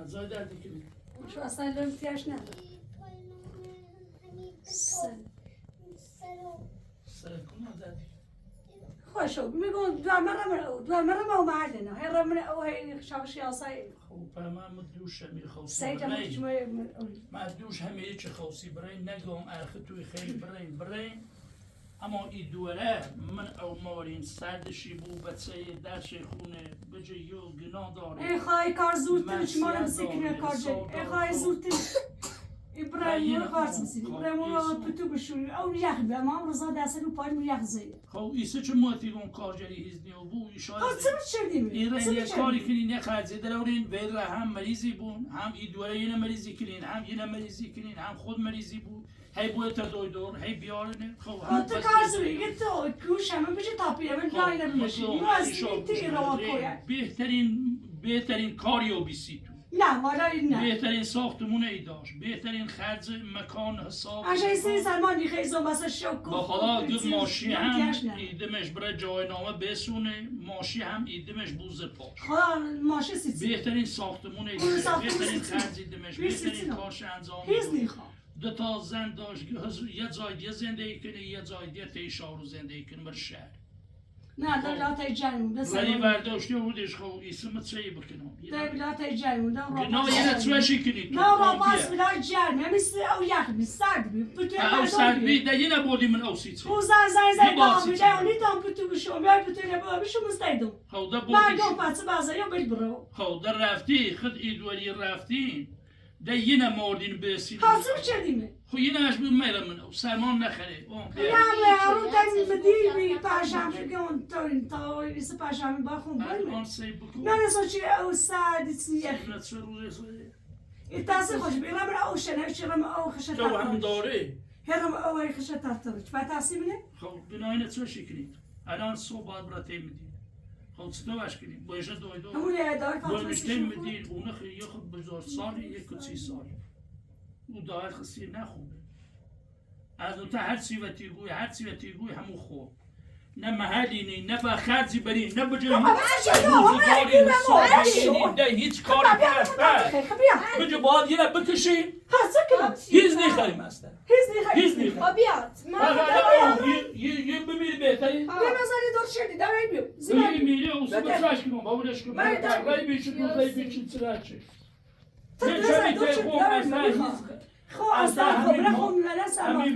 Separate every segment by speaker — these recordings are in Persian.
Speaker 1: ازای دردی کنی
Speaker 2: شو اصلا لمتیاش نداره
Speaker 1: سر کن دردی
Speaker 2: خوشو میگم دو مرم او معلنا هی رمن او هی شاوشی آسای
Speaker 1: خب من مدوش همیر خوصی
Speaker 2: سعید هم
Speaker 1: برای
Speaker 2: شما
Speaker 1: مدوش همیر چه خوصی برای نگم ارخ توی خیلی برای اما ای دوره من او مارین سردشی بو بچه درش خونه بجه یو گناه داره
Speaker 2: ای خواهی کار زودتر شما رو بسیکنه کار جایی ای خواهی زودتر ابراهیم رو کار بسید ابراهیم رو پتو بشون او یخ بیم هم روزا دسته رو پای رو یخ زیر
Speaker 1: خب ایسه چه ماتی گون کار جایی هیزنی و بو ایشای
Speaker 2: خب چه بچردیم
Speaker 1: این رنگی کاری کنین یه خرزی درورین ویره هم مریضی بون هم ای دوره اینه مریضی کنین هم اینه مریضی کنین هم خود مریضی بود هی بوده تا دور هی بیارنه
Speaker 2: خب تو کار زوری یه تو کوش همه بچه تاپیه من لایه نمیشی اینو از نیتی رو کویه
Speaker 1: بهترین کاریو بیسی تو
Speaker 2: نه والا این نه
Speaker 1: بهترین ساختمون ای داشت بهترین خرج مکان حساب
Speaker 2: آنجا سری سلمانی خیزم واسه شک
Speaker 1: با خدا دو ماشی هم ایدمش برای جای نامه بسونه ماشی هم ایدمش بوز پاش
Speaker 2: خدا ماشی سیتی
Speaker 1: بهترین ساختمون ای داشت بهترین خرج ایدمش بهترین کارش انجام
Speaker 2: هیز
Speaker 1: دو تا زن داشت یه جای دیگه زندگی کنه یه جای دیگه تیشار رو زندگی کنه بر شهر
Speaker 2: نه در لاتای جنمون
Speaker 1: ولی برداشتی بودش خب ایسم چه بکنم
Speaker 2: در لاتای جنمون
Speaker 1: نه یه چوشی کنید
Speaker 2: نه را باز بلای جرم مثل او یخ بی سرد بی پتو
Speaker 1: او سرد بی ده یه نبودی من او سیچی
Speaker 2: او زن دام بیده اونی دام پتو بشم بیای پتو نبا بشم مستیدم
Speaker 1: خب ده بودیش
Speaker 2: برگم پس بازه یا بیل برو
Speaker 1: خب ده رفتی خود ایدواری رفتی ده یه نماردین بسید
Speaker 2: حاضر چدیمه
Speaker 1: خب یه نمش بود میرم من او سرمان نخره
Speaker 2: یا هرون تن مدیر بی پرشم شکن تا این تا ایس پرشم با خون
Speaker 1: الان سی بکن
Speaker 2: نه نسا چی او سرد سیه
Speaker 1: نه چه روزه
Speaker 2: این تاسه خوش بیرم را او شنه چرم او خشه
Speaker 1: تو هم داره
Speaker 2: هرم او ای خشه تفترش بعد تاسه بینه
Speaker 1: خب بناین چه شکلی الان صبح براته میدی خب چطور باش کنیم باید دویدو
Speaker 2: همون یه دار
Speaker 1: باید
Speaker 2: فاطمه
Speaker 1: میشتیم
Speaker 2: شو
Speaker 1: میدین اونه خیلی خود بزار سالی یک و 30 سالی او دایر خسی نخوبه از اون تا هر چی و تیگوی همون خوب نه محلی نی نه با خرجی بری نه بجای نه هیچ کاری کرد بجا باید یه بکشی هیز نیخریم اصلا هیز نیخریم
Speaker 3: بیاد
Speaker 1: یه بمیری بهتری یه میره او سو بسرش کنم باورش کنم رای بیچون چرا چه یه چمی تلفون اصلا
Speaker 2: خو اصلا خو من خو من سلام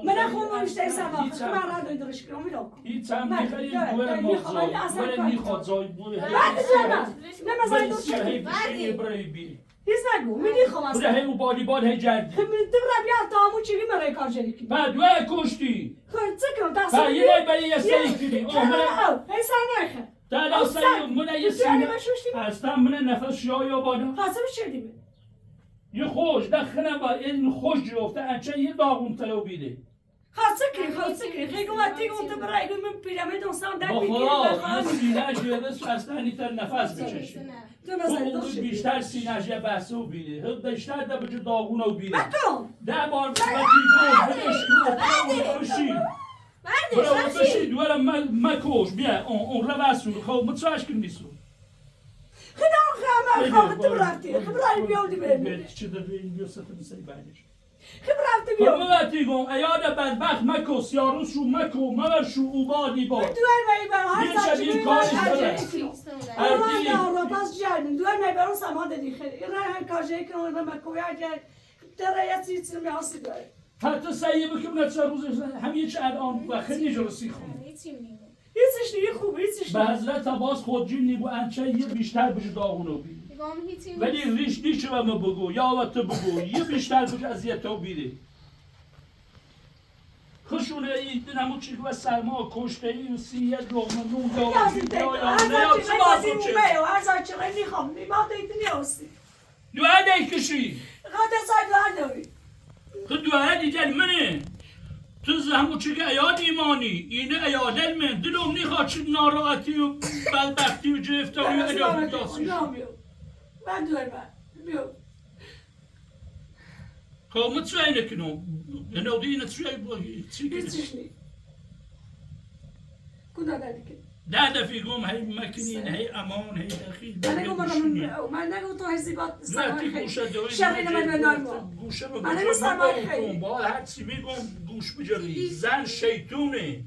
Speaker 2: من خو مشتری سلام من را دویدرش کنم میرم
Speaker 1: هیچ هم نیخریم دوره مغزای دوره نیخواد زای بوده
Speaker 2: نه مزای دور شدی هیچ نگو میدی خو
Speaker 1: بوده هی او بادی هی جردی
Speaker 2: من تبرا بیا تامو چیگی مرای کار جدی کی
Speaker 1: بعد دوه کشتی
Speaker 2: خو چکم
Speaker 1: بعد
Speaker 2: تاسه
Speaker 1: یه رای برای یه سری کنی
Speaker 2: هی سر
Speaker 1: در اصلا منه یه سینه اصلا منه نفس شیایی یا بادا
Speaker 2: حاضر شدی
Speaker 1: یه خوش دخنه با این خوش جفته انچه یه داغون تلو بیده
Speaker 2: خاصكري خيكم أتيكم تبرأيكم من بيراميد وصام
Speaker 1: با
Speaker 2: داك
Speaker 1: خدا یه سینه جیبه اصلا نیتر نفس بچشی
Speaker 2: بيكي
Speaker 1: بیشتر سینه جیبه بحثه و بیده بیشتر ده بچه داغون و بیده
Speaker 2: بكم
Speaker 1: 10 بار بدش کن برو بشید ولی مکوش بیا اون رو بسون خب متشاش کن میسون
Speaker 2: خدام خامر تبرأتي خبرأي بيودي بيني
Speaker 1: چه در این بیاسته میسری بعدش
Speaker 2: خبرأتي بيودي
Speaker 1: فرمواتی گم ایاد بدبخت مکس یاروشو مکو مورشو اوبادی با
Speaker 2: دوار ما يبان هاي
Speaker 1: شبیه کارش داره.
Speaker 2: والله باز جانم دوار ما يبان سما ددي خير يرا هاي كاجي كانوا لما كويا جاي ترى ياتي تسمي عصي دوار
Speaker 1: حتی سعی بکنم نه 4 روز هم یه چه الان و خیلی جلوسی خونه
Speaker 2: هیچش نیه خوب هیچش
Speaker 1: به حضرت عباس خودجین نیبو انچه یه بیشتر بشه داغونو بید ولی ریش نیچه و ما بگو یا وقت بگو یه بیشتر بشه از یه تو بیده خشونه این نمو چیک و سرما کشته این سیه لغمه نون دوه کشی تو دوه دیگه منه تو همون چیک ایاد ایمانی اینه ایاد علمه دلوم نیخواد چید ناراحتی و بدبختی و جفتاری و ایاد داستیش
Speaker 2: من دوار بیو
Speaker 1: خب متسوی نکنم نو دی نتسوی چی کنه
Speaker 2: هیچش نیه کنا ندیکن
Speaker 1: ده دفيقهم هي مكنين هي امان هي دخيل
Speaker 2: انا نقول ما نقول تو هزيبات
Speaker 1: دلوقتي گوشه دوید
Speaker 2: شغل من بنام
Speaker 1: گوشه
Speaker 2: من
Speaker 1: بگوشه
Speaker 2: نمی‌سرم
Speaker 1: بگوشه
Speaker 2: خیلی.
Speaker 1: با هر چی میگم گوش بجری زن شیطونه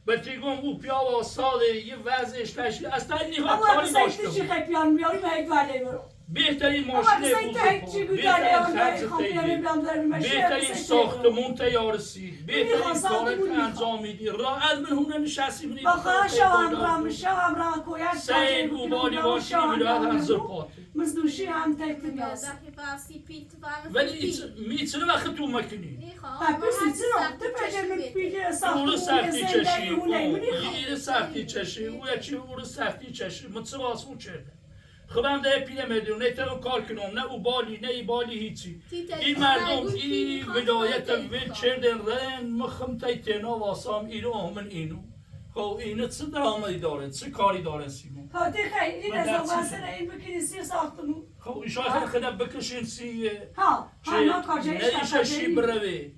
Speaker 1: بتیگم او پیا و ساله یه وضعش تشکیل اصلا نیها
Speaker 2: اما
Speaker 1: کاری
Speaker 2: سایت
Speaker 1: داشته
Speaker 2: چی خیلیان میاری به یک ولی برو
Speaker 1: بهترین
Speaker 2: اما
Speaker 1: ماشین
Speaker 2: سایت چی
Speaker 1: بزرگ
Speaker 2: گداره
Speaker 1: بهترین
Speaker 2: آن
Speaker 1: خرج
Speaker 2: خامپیانی
Speaker 1: خیلی
Speaker 2: بیام دارم
Speaker 1: بهترین ساختمون تیار رسید بهترین
Speaker 2: می‌خواستم
Speaker 1: کار
Speaker 2: تو
Speaker 1: که انجام میدی راحت من هونه نشستی منی
Speaker 2: با خواهشم را شام را کویت
Speaker 1: سعید او بالی باشی میلاد هم زرپات
Speaker 2: مزدوشی هم تکت بیاس
Speaker 1: ولی میتونه وقت تو مکنی
Speaker 2: پس چرا تو پیش پیش
Speaker 1: اون
Speaker 2: ساختمون
Speaker 1: سختی چشی
Speaker 2: زندگی اونه
Speaker 1: اون
Speaker 2: می‌خوام
Speaker 1: یه سختی چشی او چی اون سختی چشی متصواس اون چرده خودم ده پیله میدونم نه تنو کار کنم نه او بالی نه ای بالی هیچی این مردم این ولایت ویل چردن رن مخم تای تینا واسام اینو آمن اینو خب اینو چه درامایی داره چه کاری داره سیمون
Speaker 2: خاطر خیلی این
Speaker 1: من
Speaker 2: از
Speaker 1: درسی
Speaker 2: واسه
Speaker 1: شدم.
Speaker 2: این بکنی سی ساختمون
Speaker 1: خب ایشان خیلی بکشین سی
Speaker 2: ها ها کجایش
Speaker 1: نه ایششی بروی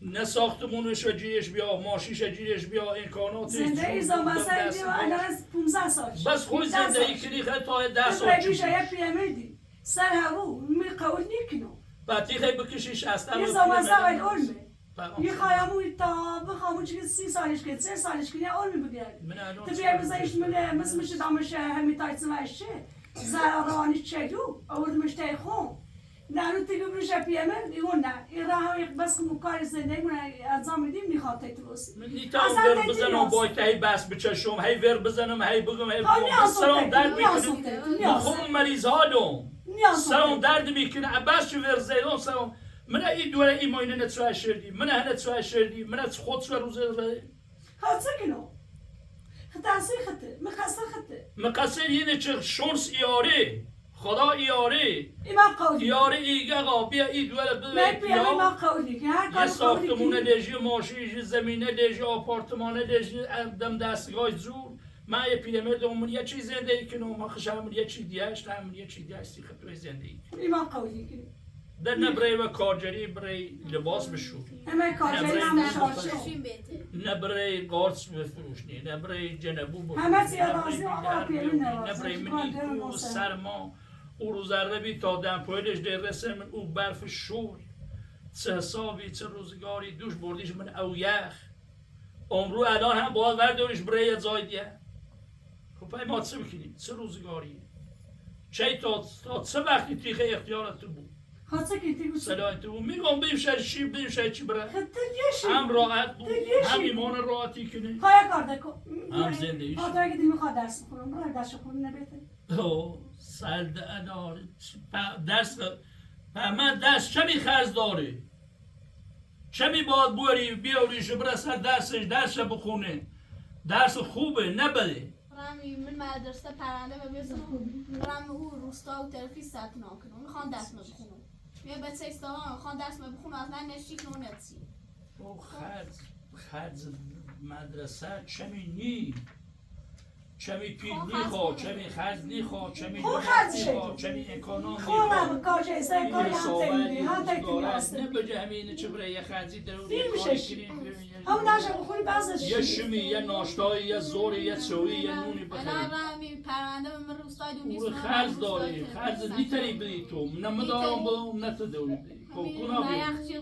Speaker 1: نه ساختمونش جیش بیا ماشیش جیش بیا امکاناتش
Speaker 2: زنده ایزا مثلا دیو الان از 15 سال
Speaker 1: بس خوی زندگی کنی خیلی تا 10 سال
Speaker 2: تو شاید پیامدی سر هوا می قول نیکنو
Speaker 1: بعدی خیلی بکشیش اصلا
Speaker 2: ایزا مثلا باید علمه یه خیاموی تا بخوامون چیزی 30 سالش که 3 سالش که یه علمی بگیرد تو بیای بزایش من مثل دامش همی تایتس وشه زرارانی چلو آوردمش تای خون نه رو تیگو بروش پیامد دیگون نه این راه هم یک بس که کار زندگی من انجام میدیم میخواد تای درست
Speaker 1: نیتا ور بزنم باید هی بس بچشم هی ور بزنم هی بگم هی بگم سرم درد میکنه خون مریض هالم سرم درد میکنه بس چه ور زیدم سرم من این دوره این ماینه نتوه شردی من هنه توه شردی من خود سر روزه روزه
Speaker 2: خاطر کنو خطاسی خطه مقصر خطه
Speaker 1: مقصر یه چه شانس ایاره خدا ایاره
Speaker 2: ایمان قولی
Speaker 1: ایاره ایگه آقا بیا این دوره
Speaker 2: من
Speaker 1: بیا
Speaker 2: پیام ایمان قولی که هر
Speaker 1: یه
Speaker 2: کار
Speaker 1: ساختمون
Speaker 2: قولی
Speaker 1: لژی ماشین زمینه لژی آپارتمان لژی دم دستگاه زور من یه پیرمرد اون یه چیز زندگی کنم ما خشم یه چیز دیگه‌اش هم یه چیز دیگه سیخ تو زندگی
Speaker 2: ایمان قولی کنی
Speaker 1: در نبره و کارگری برای لباس بشو
Speaker 2: همه کارجایی هم شاشه
Speaker 1: نبره قارس بفروشنی نبره جنبو بفروشنی
Speaker 2: همه چی رازی آقا پیامین
Speaker 1: نبره منی او سرما او رو ذره بی تا دم پایلش در رسه من او برف شور چه حسابی چه روزگاری دوش بردیش من او یخ عمرو الان هم باید وردارش برای یه جای دیگه خب پای ما چه بکنیم چه روزگاری چه تا چه وقتی تیخه اختیارت تو بود
Speaker 2: خاطر که تیگو
Speaker 1: سلام تو بود میگم بریم شهر بریم شهر چی برای
Speaker 2: خطر یشی
Speaker 1: هم راحت بود
Speaker 2: دیگه
Speaker 1: هم
Speaker 2: چی؟
Speaker 1: ایمان راحتی کنه
Speaker 2: خواهی کار دکو
Speaker 1: هم زندگیش.
Speaker 2: خاطر اگه دی میخواد درس بخونم برای درس خونی نبیته
Speaker 1: او سرد ادار درس من درس چه خرج داره چه باید بوری بیاریش برای سر درس بخونه درس خوبه نبده
Speaker 3: رامی من مدرسه پرنده و بیزنم برام او روستا و ترفی ثبت نام کنم میخوام درس بخونم یه بچه استوان میخوام درس بخونم اصلا نشیک نونتی
Speaker 1: او خرج مدرسه چمی نی چمی پیر نیخوا چمی خرج نیخوا چمی
Speaker 2: خب خرج
Speaker 1: نیخوا چمی امکانات
Speaker 2: خونم
Speaker 1: نیخوا
Speaker 2: کارجایی سر کاری هم تیمی هم تیمی هسته
Speaker 1: نه بجه همینه چه برای یه خرجی درونی
Speaker 2: دیر
Speaker 1: کاری
Speaker 2: میشش.
Speaker 1: کنیم
Speaker 2: هم درس بخونی بعضش
Speaker 1: یه شمی یه ناشتایی یه زوری یه چوی یه نونی
Speaker 3: الان
Speaker 1: بخریم
Speaker 3: رامی پرنده و من روستای دو نیست
Speaker 1: او خرج داری خرج نیتری بدی تو نه مدارم بدم نه تو دوری بدی خب کنا
Speaker 3: نه
Speaker 1: بید
Speaker 3: یخچی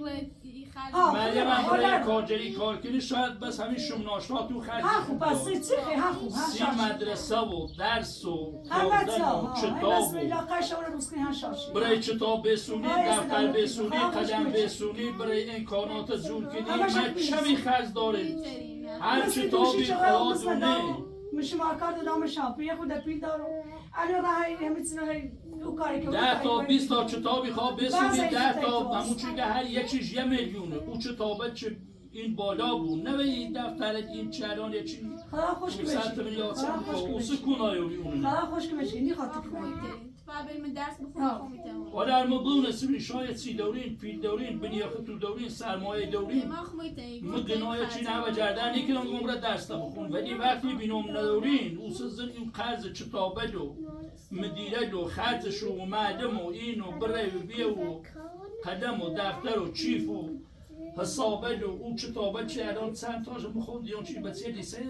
Speaker 3: خرج
Speaker 1: مریم هم برای کارگری کار کنی شاید بس همین شم ناشتا تو خرجی
Speaker 2: ها خوب
Speaker 1: خوب
Speaker 2: پس
Speaker 1: داری
Speaker 2: چی خیلی ها خوب ها
Speaker 1: سی
Speaker 2: شاش
Speaker 1: مدرسه و درس و
Speaker 2: همه
Speaker 1: خوردن
Speaker 2: چا
Speaker 1: و
Speaker 2: ها
Speaker 1: کتاب
Speaker 2: بسم الله
Speaker 1: و
Speaker 2: قش اول روز کنی ها شاش
Speaker 1: برای کتاب بسونی دفتر بسونی قدم بسونی برای امکانات زور کنی من چمی خرج داره هر کتابی خدا دونه
Speaker 2: مش مارکات دام شامپو خود پیل دارو الان راه همه چیز او کاری که
Speaker 1: 10 تا 20 تا کتابی خواه بسونی 10 تا همون چون که هر یکیش 1 میلیونه او کتابه چه این بالا بود نه به این دفترت این چران یه چی
Speaker 2: خدا خوش که
Speaker 1: 100 میلیارد
Speaker 2: خدا خوش
Speaker 1: او
Speaker 2: که
Speaker 1: سکون آیوری اونه
Speaker 2: خدا خوش که مشکی خاطر کنی
Speaker 3: برای من درس بخونم خومیتم
Speaker 1: آدر ما بونسیم شاید سی دورین پیل دورین بنیاخت تو دورین سرمایه دورین
Speaker 3: ما خومیتم
Speaker 1: ما گناه چی نه و جردن نکنم عمره درس بخون ولی وقتی بینم ندورین او سزن این قرض چطابه و مدیره و خرجش و معدم و این و بره و بیا و قدم و دفتر و چیف و حسابه و اون چطابه چه الان چند تاش بخون دیون چی بچه لیسه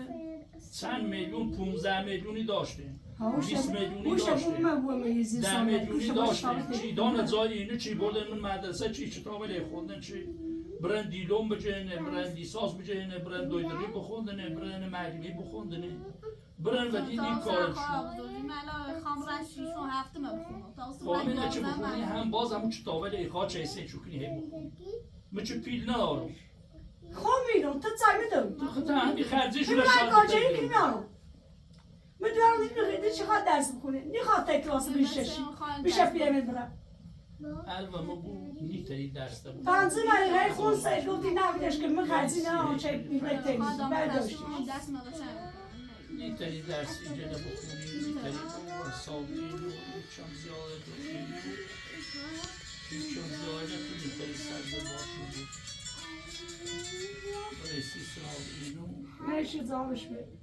Speaker 1: چند میلیون 15 میلیونی داشتیم 20 میلیونی
Speaker 2: هوش
Speaker 1: داشتیم
Speaker 2: بوم بوم یزی
Speaker 1: 10
Speaker 2: سامه
Speaker 1: میلیونی داشتیم چی دان زای اینو چی بردن من مدرسه چی کتاب خوندن چی برن دیلوم بجنه برن لیسانس بجنه برن دویدری بخوندنه برن معلمی بخوندنه برن و دیدی کارش فاهمه چه بخونی هم باز همون کتاب ایخا چه سه چوکنی هم بخونی من چه پیل ندارم
Speaker 2: خب میرم تو چای میدم
Speaker 1: خب همین خرجیش رو
Speaker 2: من
Speaker 1: شاید
Speaker 2: کاجایی که میارم میدونم دیگه چقدر درس بخونه نخواد تا کلاس بیششی بیشه پیرمید برم
Speaker 1: البته ما بو نیتایی درس دارم
Speaker 2: 5 دقیقه خون سه گفتی نبودش که من خرجی نه چه میگه تنیس برداشتی
Speaker 1: نیتایی درس اینجا بخونی نیتایی با ساوی و چون زیاده چون زیاده تو نیتایی سرده باشی برسی سراغ اینو
Speaker 2: نشی زامش بید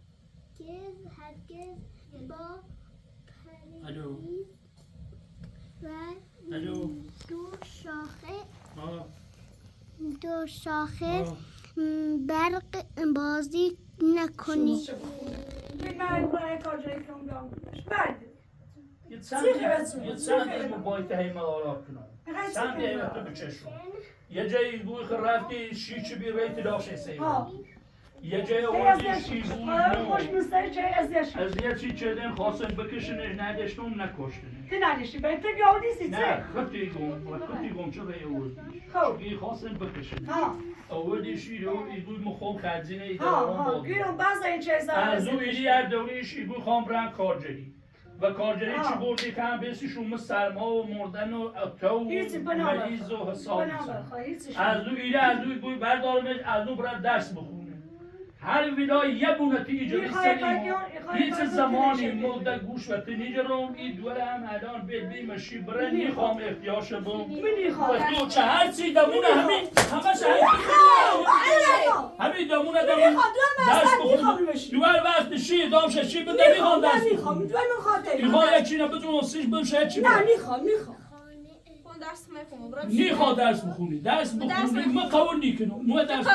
Speaker 1: الو الو
Speaker 4: دو شاخه برق بازی نکنی
Speaker 2: من برای کاجایی که اون دام برد
Speaker 1: یه چند موبایل که همه آراب کنم چند دقیقه تو بچشم یه جایی گوی که رفتی شیچه بی ریت داشته سیما یه جای آوردی شیچ
Speaker 2: خوش مستری چه ازیش
Speaker 1: از یه چی چدن خواستن بکشنش نداشتم نکشتنش
Speaker 2: تو نداشتی باید تو بیاودی سی
Speaker 1: نه
Speaker 2: چه
Speaker 1: خطی گم چه به آوردی
Speaker 2: خب
Speaker 1: گی خواستن بکشنش
Speaker 2: ها
Speaker 1: آوردی شیرو ایگوی مخوام خرجینه ایده
Speaker 2: ها
Speaker 1: آرام
Speaker 2: ها
Speaker 1: بادی
Speaker 2: گیرم باز این چه
Speaker 1: از او ایلی هر دوریش ایگوی خوام برن کارجری و کارجری چی بردی که هم بیسی شما سرما و مردن و اتو و مریض و حساب از او ایلی از او ایگوی بردارمش از او برن درس بخونه هر ولای یه بونتی ایجابی سلیم هیچ زمانی مدت گوش و تنیجرم این دوره هم الان بی مشی برن میخوام احتیاج بوم و تو چه هر چی دمونه همش همین دمونه درس بخونم دوار وقت شی دامشه چی بده میخوام درس بخونم میخوام یکی نبتونم سیش بشه چی
Speaker 2: نه میخوام
Speaker 1: میخواد درس بخونی درس بخونی ما قبول نیکنم ما درس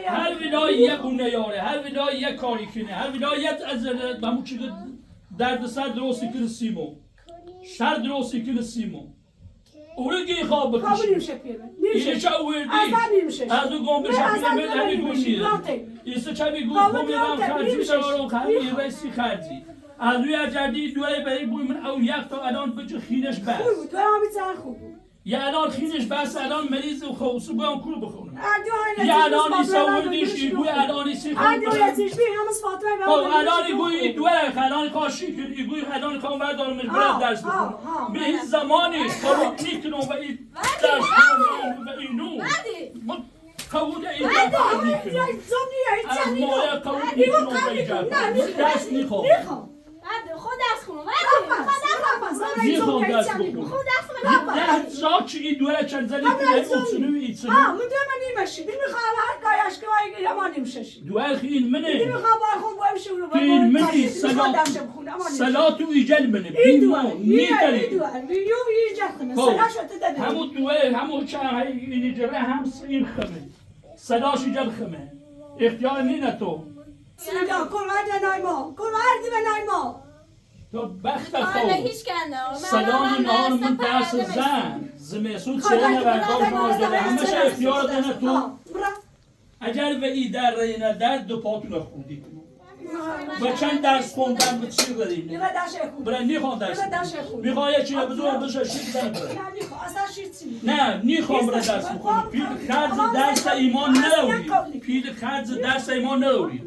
Speaker 1: هر ولای یه بونه یاره هر ولای یه کاری کنه هر ولای یه از بمو چی درد سر درستی کنه سیمو شر درستی کنه سیمو اونگی خواب بکشی اینه چه اوردی از اون گم بشه کنه من همی گوشی ایسه چه بگو خومیدم خرجی دارم خرجی رسی خرجی از روی اجردی دوره برای بوی من او یک تا الان بچه خینش بس
Speaker 2: خوب دوره همی خوب
Speaker 1: یا الان خینش بس الان مریض و خوصو بایم کلو بخونم یا الان ایسا وردیش ایگوی الان ایسی خوب بخونم الان ایگوی دوره الان کاشی کن ایگوی الان کام بردارمش برد درس بخونم به این زمانی قبول نیکنم و این درس بخونم و اینو قبول این درس نیکنم از مایه قبول نیکنم و این درس نیخوام
Speaker 3: خود درس خونم
Speaker 1: میخوام درس بخونم نه ساچی این دوره چند زنی که اصولو ایتسنو
Speaker 2: میدونم من نیمشی میخوام هر کایش که وای یمان نیمششی
Speaker 1: دوره این منه
Speaker 2: میخوام باید خون بایم شروع
Speaker 1: تو این منی صلات و ایجل منه بیمون نیتری همون دوره همون چه این جره هم این خمه صلاش ایجل خمه اختیار نینه تو
Speaker 2: سیدا کن ورد نایما کن ورد به نایما
Speaker 1: تو بخت خود سلام نهار من درس زن زمیسون چه نورداش ماجره همش اختیار دنه تو اگر و ای در رینه در دو پاتون خودی و چند درس خوندن به چی بدیم برای نیخوام درس میخواه یه چیه بزرگ بشه شید بزن برای نه نیخوام برای درس بخونی پیل خرز درس ایمان نروری پیل خرز درس ایمان نروری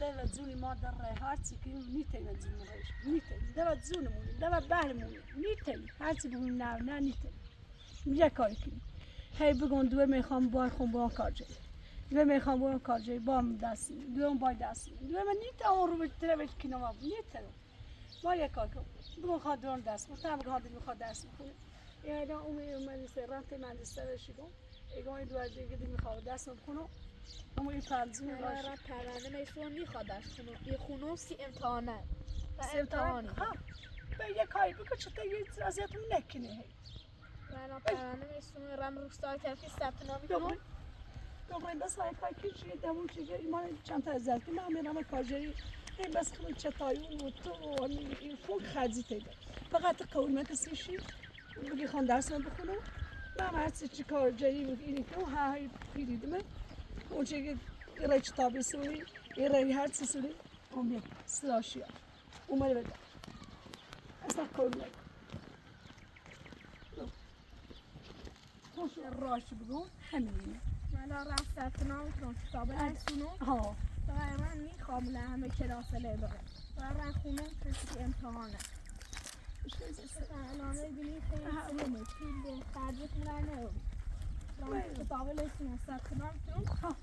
Speaker 2: دو زونی ما در هرچی که نیتیم زونش نیتیم دو زونمون دو بهرمون نیتیم هرچی بگم نه نیتیم میشه کاری کنیم هی بگم دو میخوام با خون با کارجی دو میخوام با کارجی با دستی دو بای دستی دو من نیتم رو بتره بهش کنم نیتم ما یک کار کنم برو خواد درون درس بخون تام گهادی میخواد درس بخونه یعنی اون مدرسه رانت مدرسه رشیدم اگه دو از دیگه میخواد درس بخونه اما این تنظیم
Speaker 3: را پرنده میشون میخواد درس خونه این خونه سی امتحانه امتحانی
Speaker 2: به یک کاری بکن چطور یه اعتراضیت اون نکنه
Speaker 3: را پرنده میشون رم روستای ترفی ثبت نام میکنم
Speaker 2: دوباره بس های کاری که چیه دمون چیه ایمان چند تا از که من میرم کارجری این بس خود چطایی و تو و این فوق خرجی تیده فقط قول مکسی شی بگی خان درس من بخونم من هرچی چی کارجری بود اینی که های پیریده من اون چیه که رای کتابی سوری رای هرچی سوری اون بیا سلاشی ها اومده بده اصلا قول مکسی خوش راش بگو همینه
Speaker 3: من رفت ثبت نام کنم کتاب درسونو
Speaker 2: ها
Speaker 3: من میخوام همه کلاس لیبره و رفت خونه کسی امتحانه الان ببینی خیلی سلمه خیلی خرجت مرنه رفت کتاب لیسون ثبت نام کنم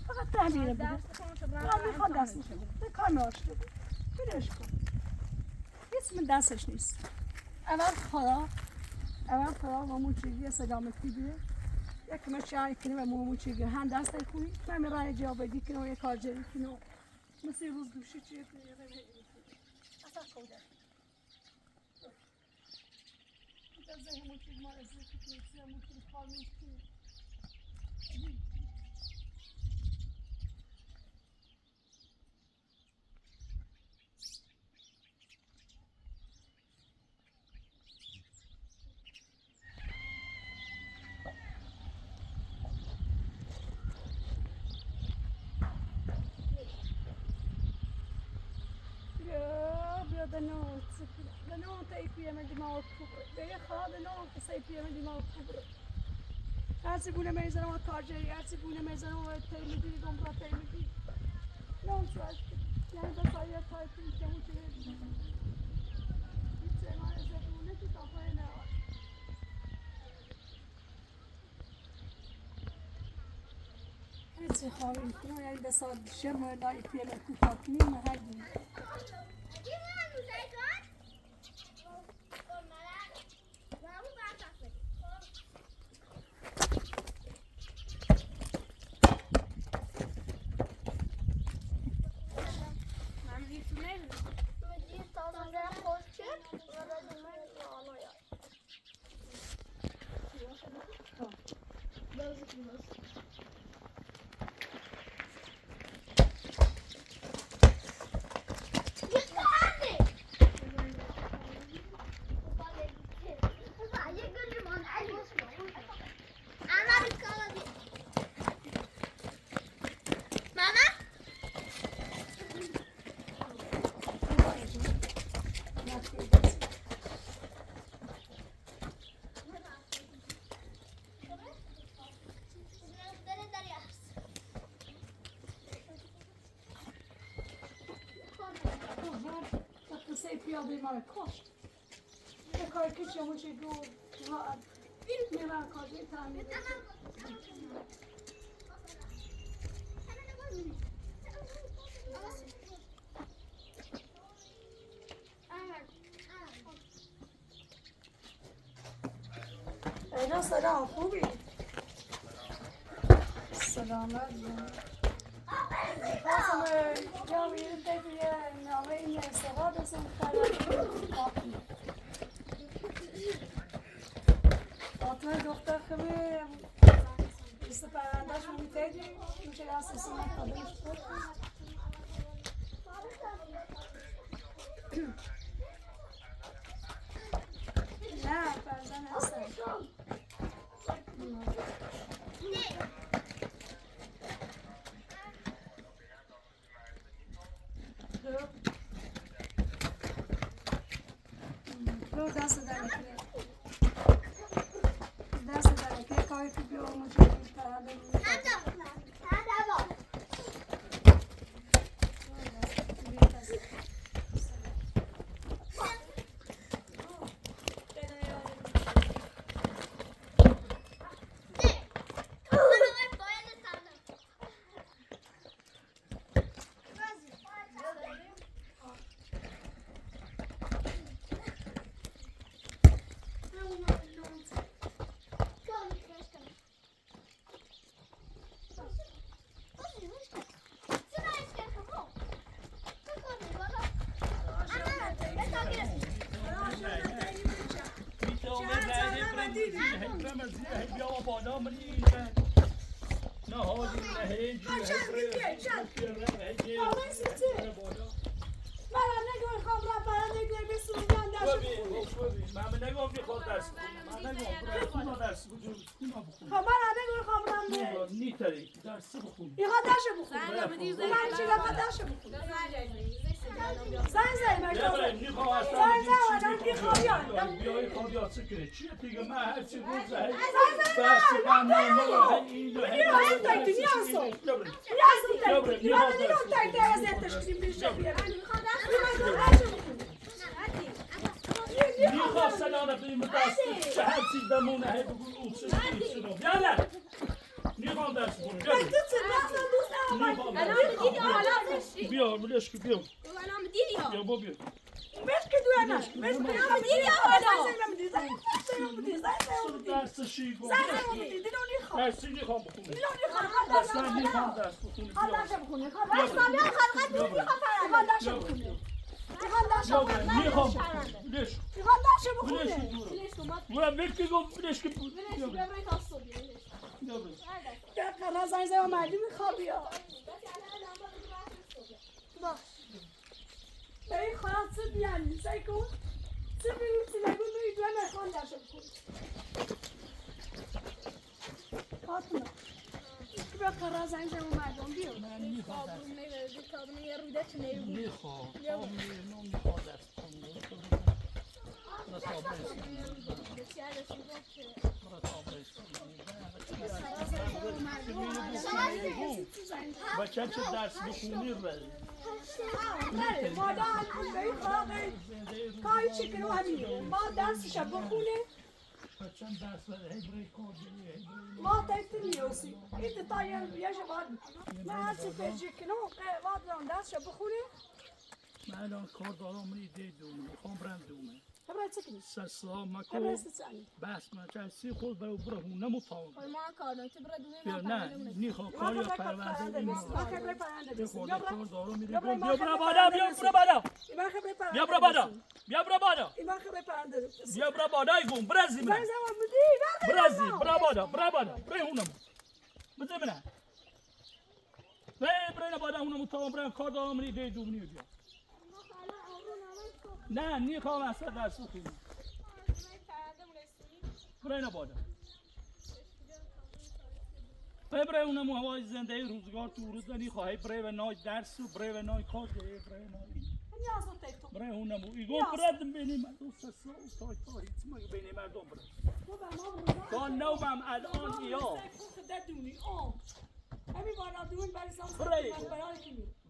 Speaker 2: فقط تعمیره بده
Speaker 3: درس کنم
Speaker 2: من میخوام دست میشه به کار ناشته بود بیرش کن اسم دستش نیست اول خدا ماموچگی سلامتی بیه یک مشای کنیم و ماموچگی هم دست کنی من میرای جوابی کنم یک کارجری کنم مثل روز دوشی چیه کنی اصلا خوده ذهن ممکن ما از ذهن ممکن کار میکنیم de nood EPM die maar kopen. Ben je gaat de nood de EPM die maar kopen. Als ze boenen mensen dan wat kaartje, als ze boenen mensen dan wat thee die dan wat thee die. Nou zo is het. Ja, dat zou je tijd in je moet je weten. Iets en maar ze doen net het af en aan. Het is gewoon in het jaar dat ze schemmen naar EPM kopen niet meer hebben. پیاده ما کاشت. یه کار که چه موچه دو میرن کاری تعمیر اینا سلام خوبی؟ سلامت خواستم جامعه تبیه نامه این استفاده سن فاطمه دختر خمه است پروندهش رو میتگی میشه اساسی نکادش نه فرزن هستم رو دست درکنه دست درکنه کاری که بیار مجھے پرنده
Speaker 1: هی بیا بالا من این نه حالی نه هیچی
Speaker 2: من نگاه خواهم را برای نگاه بسونم
Speaker 1: من نگاه میخواد درس من نگاه درس بخونم
Speaker 2: خب من نگاه خواهم را
Speaker 1: نیتری درس بخونم
Speaker 2: این درس بخونم من چی گفت درس بخونم زن
Speaker 1: بیای خوابیات سکره چیه دیگه من هرچی روز میخواستن آنه بیم دست چه هر چیز دمونه هی بگو اون شنو بیاله میخوام درس بخونم بیا بلش که بیا بیا با بیا درس شی کن درس نمیخوام بخونم اصلا نمیخوام درس بخونم میخوام بلش برو بلکی گفت بلش که
Speaker 2: قرار زنگ اومدی میخوابی به این خواهد سه بیانی سعی کن سه بیرون سیلگون دوی دوی نخوان درشو بکن فاطمه بیا قرار زنگ اومدم بیا
Speaker 1: نمیخواد درس بخونم بچه چه درس بخونی رو
Speaker 2: بله مادر به این خواهد کاری چی کنو همینه ما درسش بخونه
Speaker 1: بچه درس بده هی برای کار
Speaker 2: ما تایت نیوسی این تایم یه شباد من هرچی پیچی کنو واد درسش بخونه
Speaker 1: من الان کار دارم ایده دومه میخوام برم دومه
Speaker 2: خبره چه کنی؟
Speaker 1: سلام مکو
Speaker 2: خبره سچانی
Speaker 1: بس من چه خود برو نموتام
Speaker 3: ما کار تو برای
Speaker 1: بیا نه نیخوام کار یا پرونده
Speaker 2: من خبره پرنده بسیم
Speaker 1: کار دارم میرم
Speaker 2: بیا
Speaker 1: بیا برو بالا بیا برو بالا
Speaker 2: من خبره پرنده
Speaker 1: بیا برو بالا بیا برو بالا
Speaker 2: من خبره پرنده بسیم
Speaker 1: بیا برو بالا ایگون برازی من
Speaker 2: زمان بودی
Speaker 1: برازی برو بالا برای اونم بده من برای بالا اونم تو برای کار دارم میرم ایده دومی بیا نه نیخوام اصلا درس بخونم برای بالا برای اونم هوای زنده روزگار تو روز نیخواهی برای و نای درس و برای و نای کار ده برای نای برای اونم ایگون بردم بینی مردم سسا و تای ما بینی مردم برد تا نوم الان یا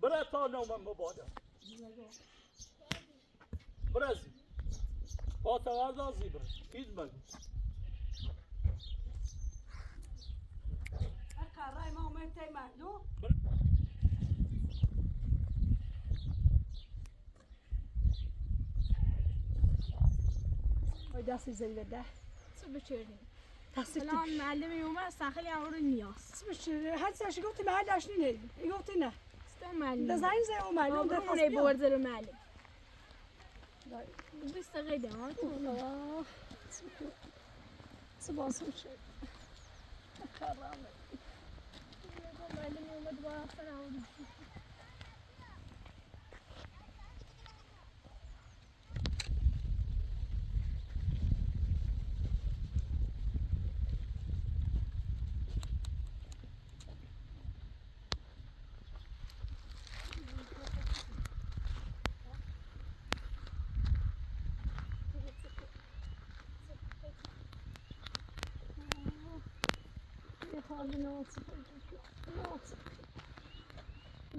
Speaker 1: برای تا نوم مبادا برازی با توازازی برد هیچ بگو
Speaker 2: قرار ما اومد تای مردم دستی زنده ده
Speaker 3: چه بچرنی
Speaker 2: دستی
Speaker 3: الان معلمی اومد اصلا خیلی امور نیاز
Speaker 2: بشه هر چیزی گفتی من داشتی نه گفتی نه
Speaker 3: استم معلم
Speaker 2: ده زنگ زنگ اومد
Speaker 3: اون خونه برد رو معلم 20 دقیقه ها تو
Speaker 2: سباسم شد
Speaker 3: معلمی اومد با اصلا امور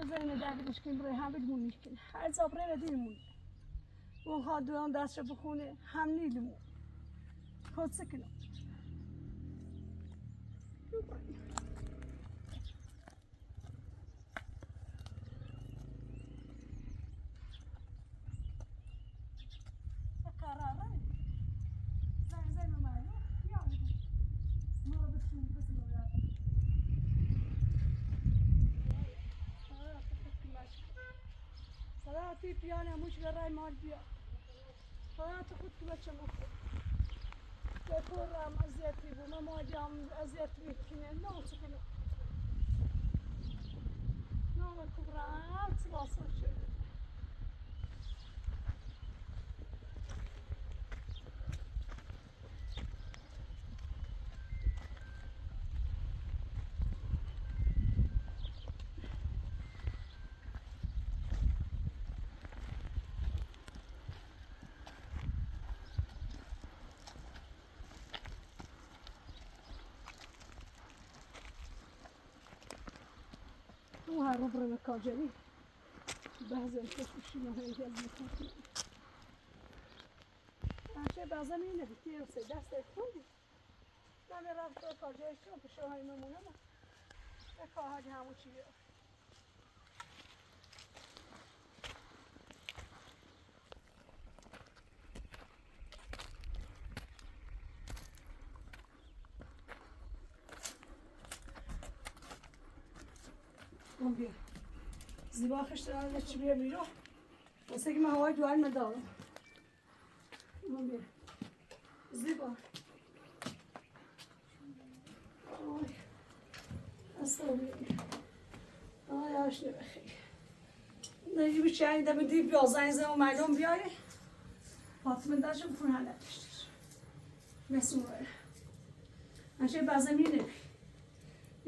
Speaker 2: بزنین دردش که برای هم بدمون میکنه هر زابره ردیمون اون خواد دوام دست رو بخونه هم نیلمون خود سکنه قراره زنگ ممنون یا ما بسیم صلاتی پیانه موش برای مال بیا صلاة خود که بچه مخور بپرم اذیتی بود مامادیم اذیت میکنه نه چه کنم نه کبرم چه واسه شد او هر رو برای کاجری بعضی کشیشی ماهی از میکنه بعضی اینه بیتی سه دست خوندی من رفت کاجری شو پیش های نمونه ما کاهد همون چیه اون بیا زیبا خشتران چی بیا بیرون واسه که من هوای دوال مدارم اون بیا زیبا آی اصلا بیا آی آشنه بخیر نگی بیچه این دمی دی بیا زنیزه و مردم بیاری فاطمه داشتم پون حلت داشتش مثل بره انشه بعضا مینه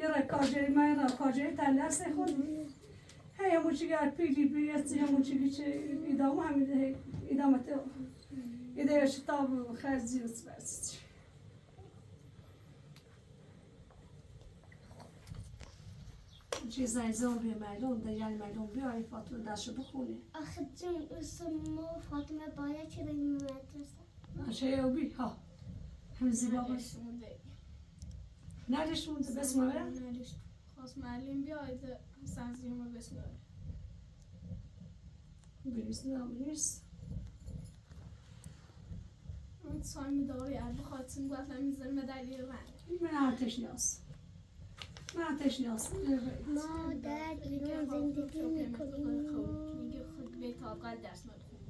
Speaker 2: یه رای کاجری من را کاجری تلرس خود هی همون چی گر پیلی بیرسی همون چی که ایدامو همین ایدامته ایده شتاب خرزی بس برسید چیز زنیزان بیا مردم دیگری مردم بیاری فاطمه دستشو بخونه
Speaker 4: آخه جون اسمو فاطمه باید که بریم مدرسه
Speaker 2: انشه او بی ها همین زیبا باش نداشت مونده بسم الله
Speaker 3: نداشت خواست معلم بیاید سنزیوم بسم الله
Speaker 2: بریز نامریز
Speaker 3: اون سایم داری عربه خواهدتون گفتم میزن مدلی رنگ
Speaker 2: من آتش نیاز
Speaker 4: ما در ایران زندگی میکنیم
Speaker 3: میگه خود به طاقت درس ندخون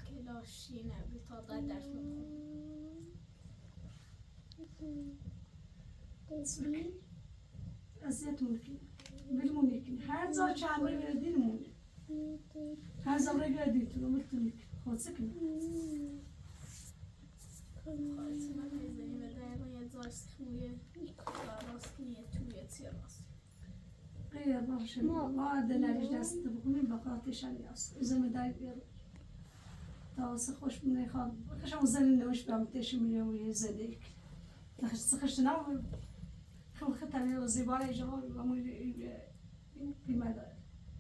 Speaker 3: کلاشی نه به طاقت درس ندخون
Speaker 2: اذیت ممکن بدمون یکی هر زار چند باری بره دیرمونه هر زار بره بره دیرتون رو بتونی خود سکنی
Speaker 3: خواهدتون میزنیم و دقیقا یه زار سخمویه راست کنیه توی تی راست
Speaker 2: غیر باشه ما دلریش دست بکنیم بخاطرش نیاز زمه داری بیارو تا واسه خوش بونه خواه بخشم زنی نوش بیام تشی میلیون و یه زده یک سخشت نام خیلی طبیعی و زیبا ایجا و موی بیمه داره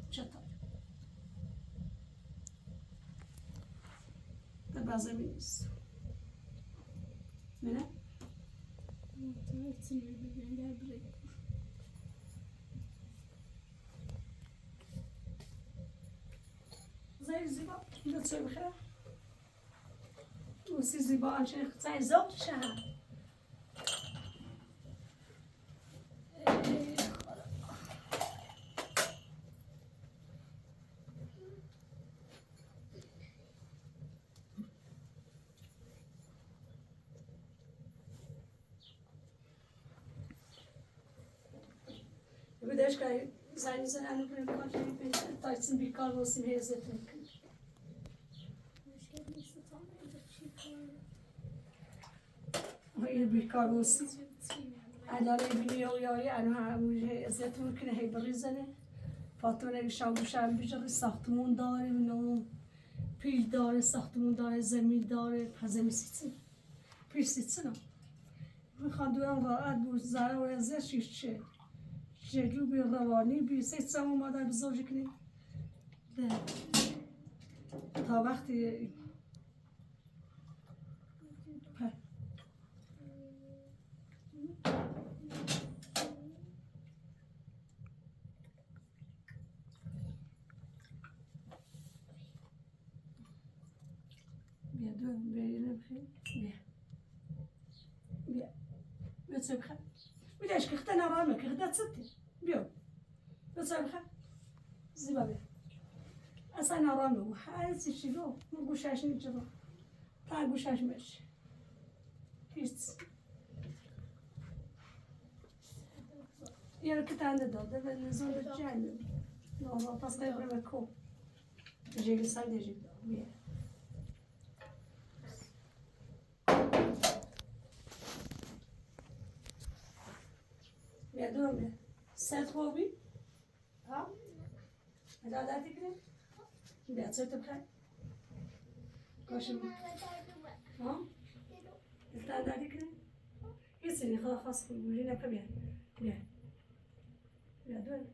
Speaker 2: چطور در بعضه می نیست نه؟
Speaker 3: خواهدتون ببینیم در بری
Speaker 2: زي زيبا إذا تسوي خير وسي زيبا عشان زي زوج شهر بدش که زنی زنی رو کار کنیم تایسن بیکار باشیم هزت میکنیم این بیکار باشیم الان بیایایی الان همون هزت میکنه هی بریزنه فاطمه نگشان بوشن بیچاره ساختمون داره منو پیل داره ساختمون داره زمین داره زمین سیتن پیل سیتن میخوان دورم راحت بود زره و ازش چه جلو بی روانی بی سه سام مادر بزرگ کنی تا وقتی بیا دو بیا نبخی بیا بیا تبخی بیدش که خدا نرامه که خدا تصدی بیا بسرخه زیبا بیا اصلا نرامه و هر چی گو گوشش نیچه تا گوشش میشه هیچ یه رو که تنده داده به نزول جنگ نورا پس قبره بکو جیگی سال دیجی داد بیه بیه دورم بیه سرد خوبی؟ ها؟ ادا دردی کنه؟ بیه سرد بخیر؟ کاشم ها؟ التان دردی کنه؟ کسی نیخواه خاص کنه بولی نکه بیه بیه بیه دورم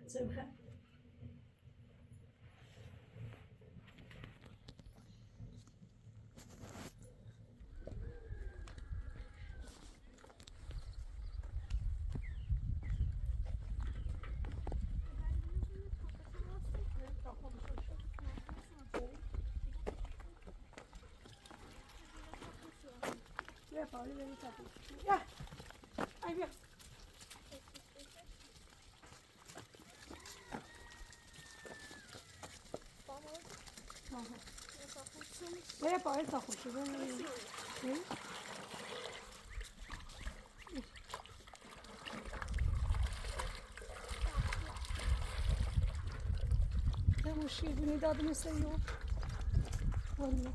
Speaker 2: سرد بخیر بیا پاولی بریم تاپی بیا ای بیا بیا پاولی تا خوشی بریم ده مشیدونی دادم سیو والله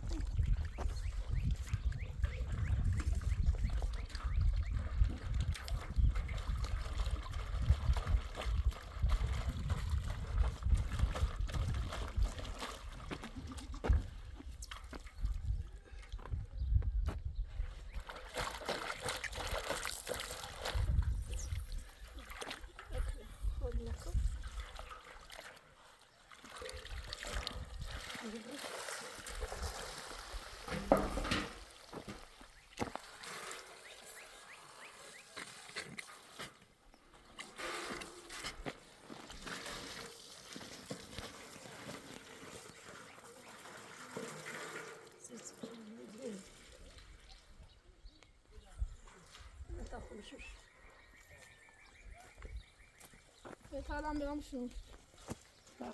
Speaker 3: بهترم برم شون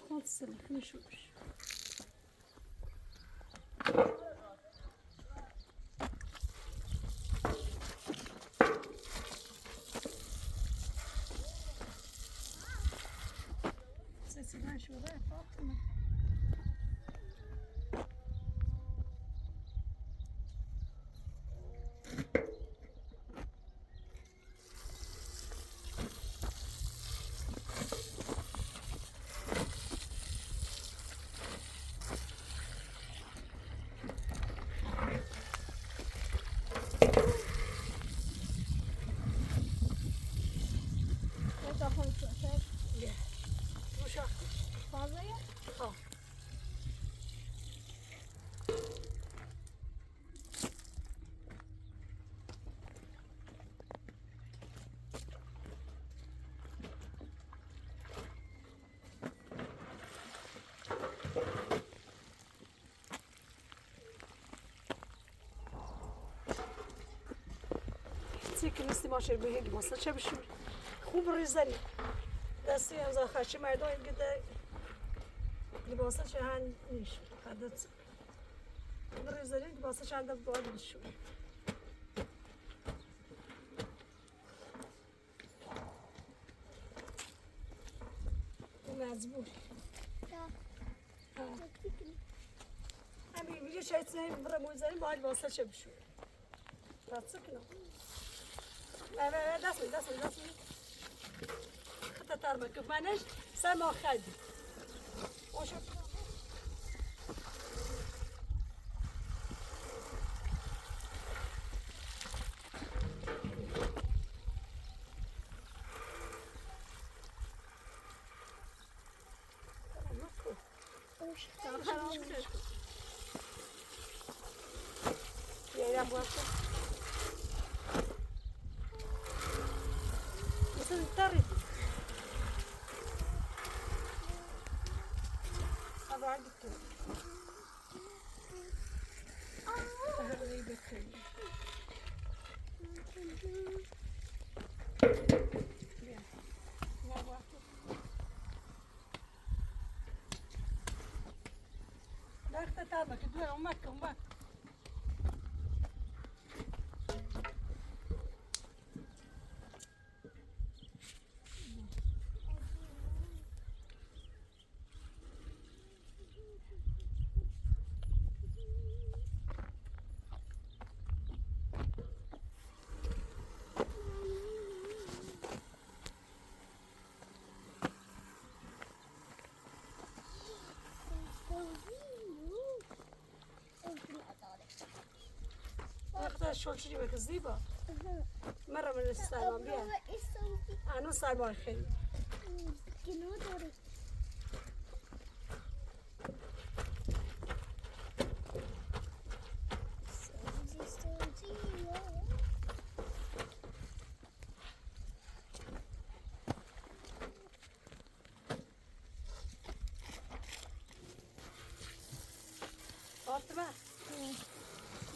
Speaker 2: خود سلخ میشوش سسی نشوره فاطمه که نیستی ماشر بهیدی ماسه چه بشور خوب ریزنی دستی از آخرچی مردم این گده لباسه چه هن نیش خدت ریزنی لباسه چه هنده باید بشور مجبوری همین میگه شاید سنی برای موزنی باید واسه چه بشور راسته کنم دست می خطه ترمکه منش سما خدی اوشو یه باشه مثل تری ابعد تو لا اختتابك تدور امك بذار شل چی بک زیبا مرا من استعمال بیا آنو سرما خیلی
Speaker 4: کنار داره
Speaker 2: فاطمه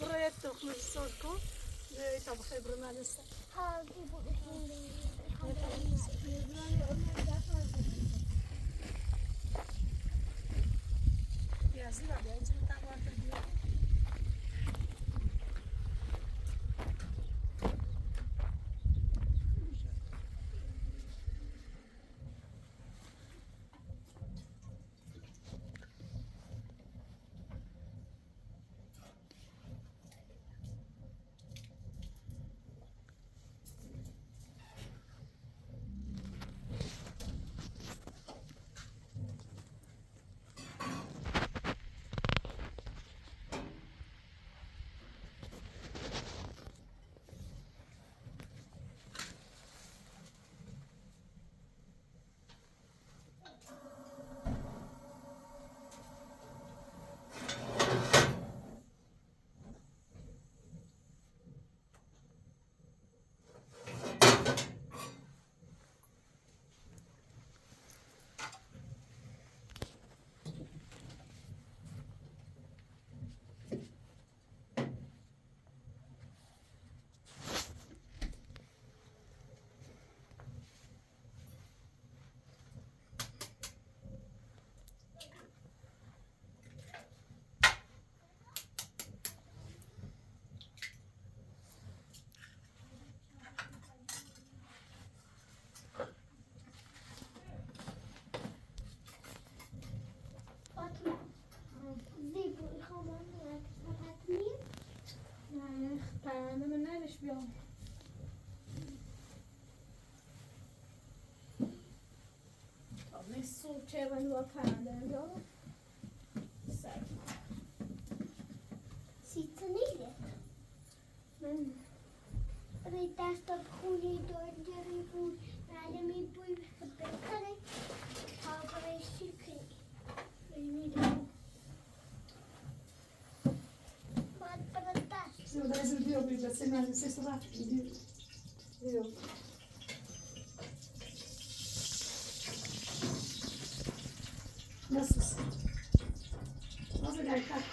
Speaker 2: برو یک تخم سرخ کن نه طبخه برو من است بیا زیبا بیا اینجا تمام بیا
Speaker 3: پرنده من نرش بیام تا صبح چه بندی با پرنده بیام سر
Speaker 4: Sitter ni det?
Speaker 3: من
Speaker 4: Det därför hon dörrar i bord. När min bord förbättrade har bara kyckling. Vad berättar?
Speaker 2: Så det är så dyrt att bygga sig med det sista vattnet. Jo. Nasılsın? Nasıl gel kalk?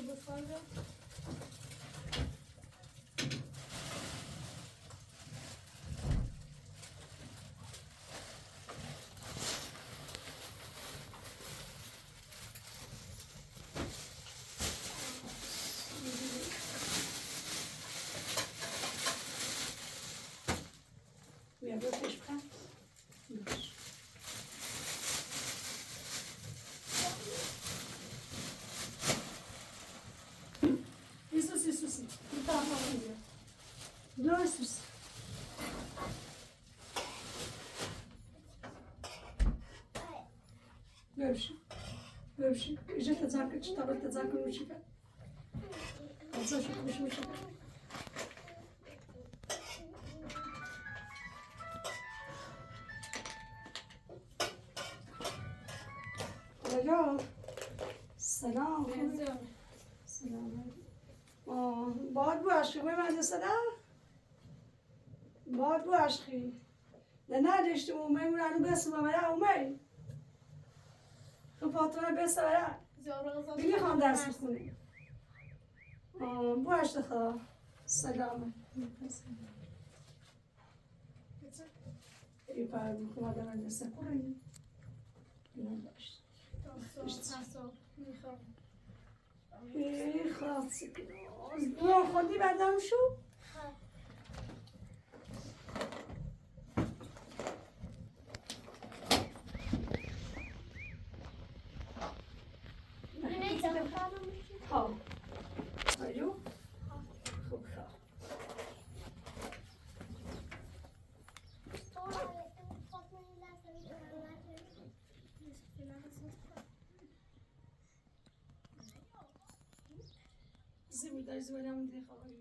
Speaker 3: bu sonra
Speaker 2: Ja, wirklich spannend. Isso. Não tá falando. Dois. Görüşü. İyice tezakür, çıtalı tezakür uçuyor. Azı şu kuşu uçuyor. Alo. Selam. Selam. باد بو عشقی به مدرسه ده؟ باد بو عشقی ده نداشتیم اومه اون رنو بسته بمره اومه تو فاطمه بسته بره بگی خوام درس بخونی بو عشق خواه سلامه ای پر میخوام من دست کنم اینم داشت ای خاصی کناز خودی بدم شو ها آیو خوب خواه زمین داری زمین همون دیگه خواهی